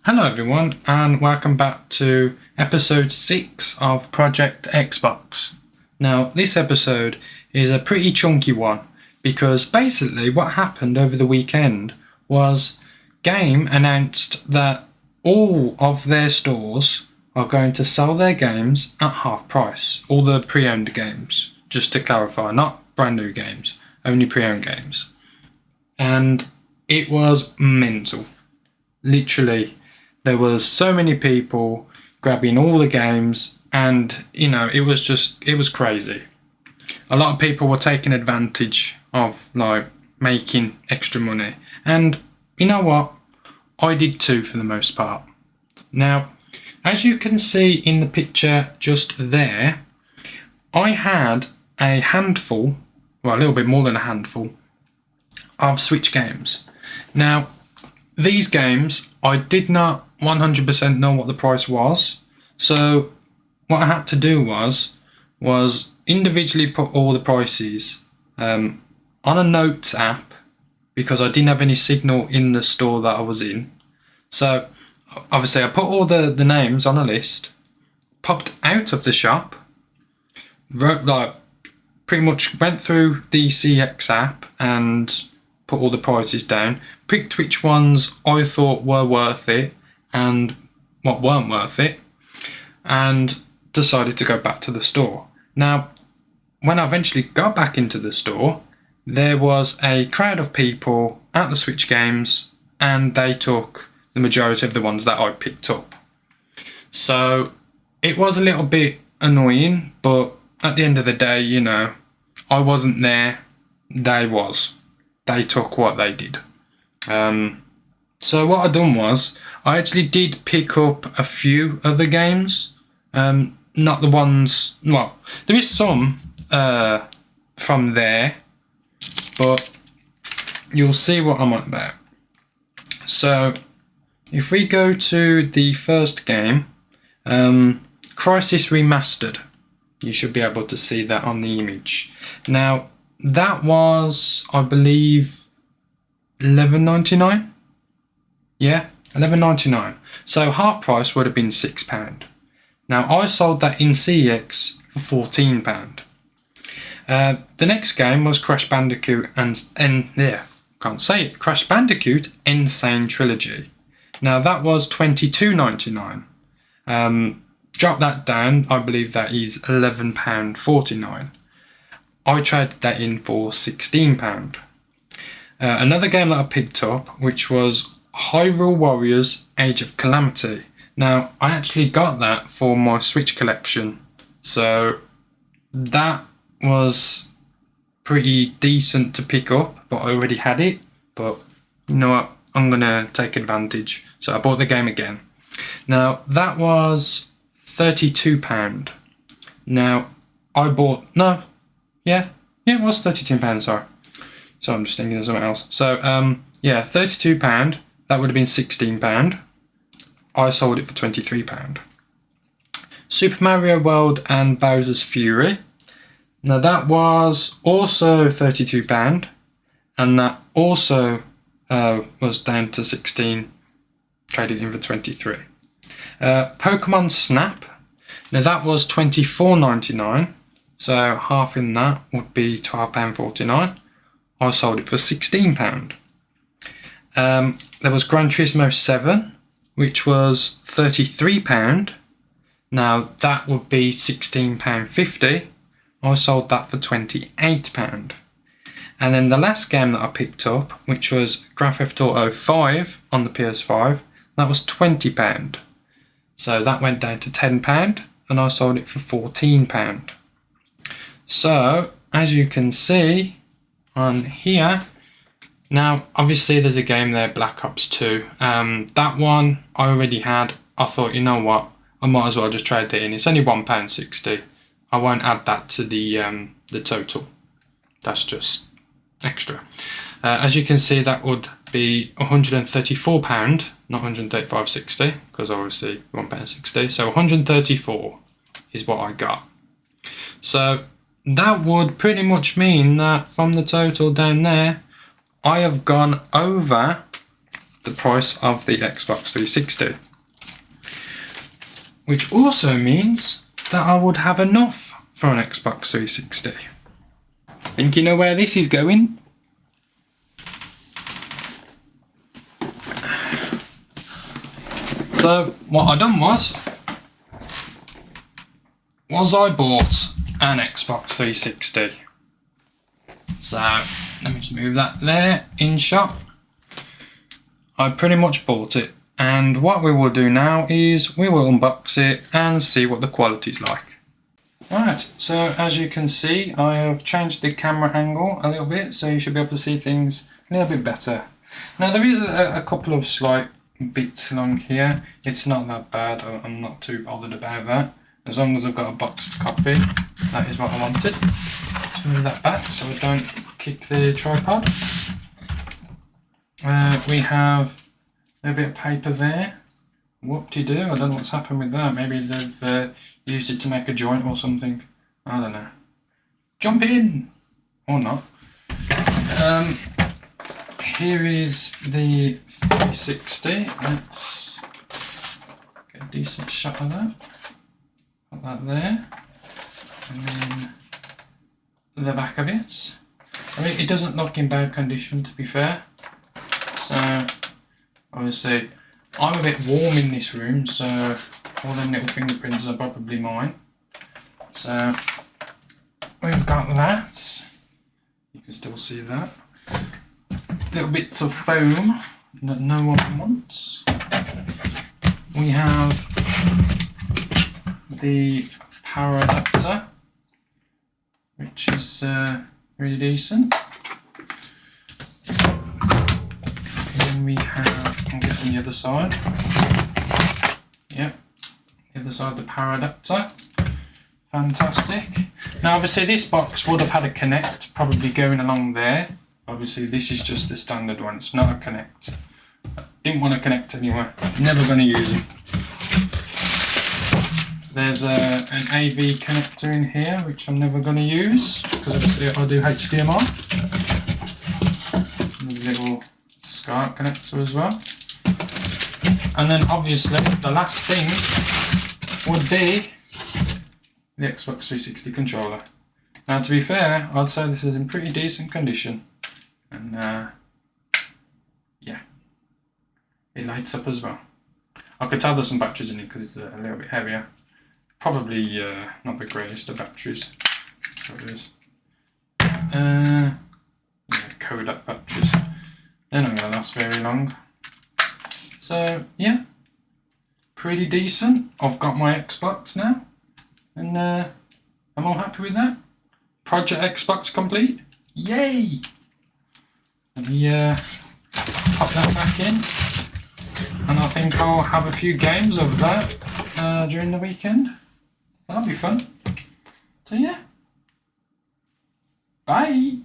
Hello everyone and welcome back to episode 6 of Project Xbox. Now this episode is a pretty chunky one because basically what happened over the weekend was Game announced that all of their stores are going to sell their games at half price. All the pre-owned games, just to clarify, not brand new games, only pre-owned games. And it was mental. Literally, there was so many people grabbing all the games and, it was crazy. A lot of people were taking advantage of, making extra money. And you know what? I did too for the most part. Now, as you can see in the picture just there, I had a handful, well, a little bit more than a handful, of Switch games. Now, these games, I did not 100% know what the price was. So what I had to do was individually put all the prices on a notes app because I didn't have any signal in the store that I was in. So obviously I put all the names on a list, popped out of the shop, wrote pretty much went through the CX app and put all the prices down, picked which ones I thought were worth it and what weren't worth it, and decided to go back to the store. Now, when I eventually got back into the store, there was a crowd of people at the Switch games and they took the majority of the ones that I picked up. So it was a little bit annoying, but at the end of the day, I wasn't there, they was. They took what they did. So what I done was, I actually did pick up a few other games. Not the ones, well, there is some from there, but you'll see what I'm on about. So if we go to the first game, Crisis Remastered, you should be able to see that on the image. Now, that was, I believe, $11.99. Yeah, $11.99. So half price would have been £6. Now I sold that in CX for £14. The next game was Crash Bandicoot Crash Bandicoot Insane Trilogy. Now that was $22.99. Drop that down, I believe that is £11.49. I traded that in for £16. Another game that I picked up, which was Hyrule Warriors Age of Calamity. Now, I actually got that for my Switch collection, so that was pretty decent to pick up, but I already had it. But you know what? I'm going to take advantage. So I bought the game again. Now, that was £32. Now, it was £32, sorry. So I'm just thinking of something else. So, £32. That would have been £16. I sold it for £23. Super Mario World and Bowser's Fury. Now that was also £32. And that also was down to 16. Traded in for 23. Pokemon Snap. Now that was $24.99. So half in that would be £12.49. I sold it for £16. There was Gran Turismo 7, which was £33. Now that would be £16.50. I sold that for £28. And then the last game that I picked up, which was Grand Theft Auto 5 on the PS5, that was £20. So that went down to £10 and I sold it for £14. So as you can see on here, now obviously there's a game there, Black Ops 2. That one I already had. I thought, you know what, I might as well just trade that in. It's only £1.60. I won't add that to the total. That's just extra. As you can see, that would be £134, not £135.60, because obviously £1.60. So £134 is what I got. So that would pretty much mean that from the total down there, I have gone over the price of the Xbox 360. Which also means that I would have enough for an Xbox 360. Think you know where this is going? So what I done was I bought an Xbox 360. So let me just move that there in shot. I pretty much bought it, and what we will do now is we will unbox it and see what the quality's like. Right, so as you can see, I have changed the camera angle a little bit, so you should be able to see things a little bit better. Now there is a couple of slight bits along here. It's not that bad, I'm not too bothered about that. As long as I've got a boxed copy, that is what I wanted. Just move that back so I don't kick the tripod. We have a bit of paper there. Whoop-de-doo, I don't know what's happened with that. Maybe they've used it to make a joint or something. I don't know. Jump in! Or not. Here is the 360. Let's get a decent shot of that. Put that there. And then the back of it. I mean, it doesn't look in bad condition, to be fair. So, obviously, I'm a bit warm in this room, so all them little fingerprints are probably mine. So, we've got that. You can still see that. Little bits of foam that no one wants. We have the power adapter, which is really decent. Then we have, I'm guessing the other side. Yep, the other side, the power adapter. Fantastic. Now obviously this box would have had a connect probably going along there. Obviously this is just the standard one, it's not a connect. I didn't want to connect anywhere, never going to use it. There's an AV connector in here which I'm never going to use because obviously I do HDMI. There's a little SCART connector as well. And then obviously the last thing would be the Xbox 360 controller. Now to be fair, I'd say this is in pretty decent condition. And yeah, it lights up as well. I could tell there's some batteries in it because it's a little bit heavier. Probably not the greatest of batteries. So it is. Yeah, Kodak batteries. They're not going to last very long. So yeah, pretty decent. I've got my Xbox now, and I'm all happy with that. Project Xbox complete. Yay! Let me pop that back in, and I think I'll have a few games of that during the weekend. That'll be fun. So yeah, bye!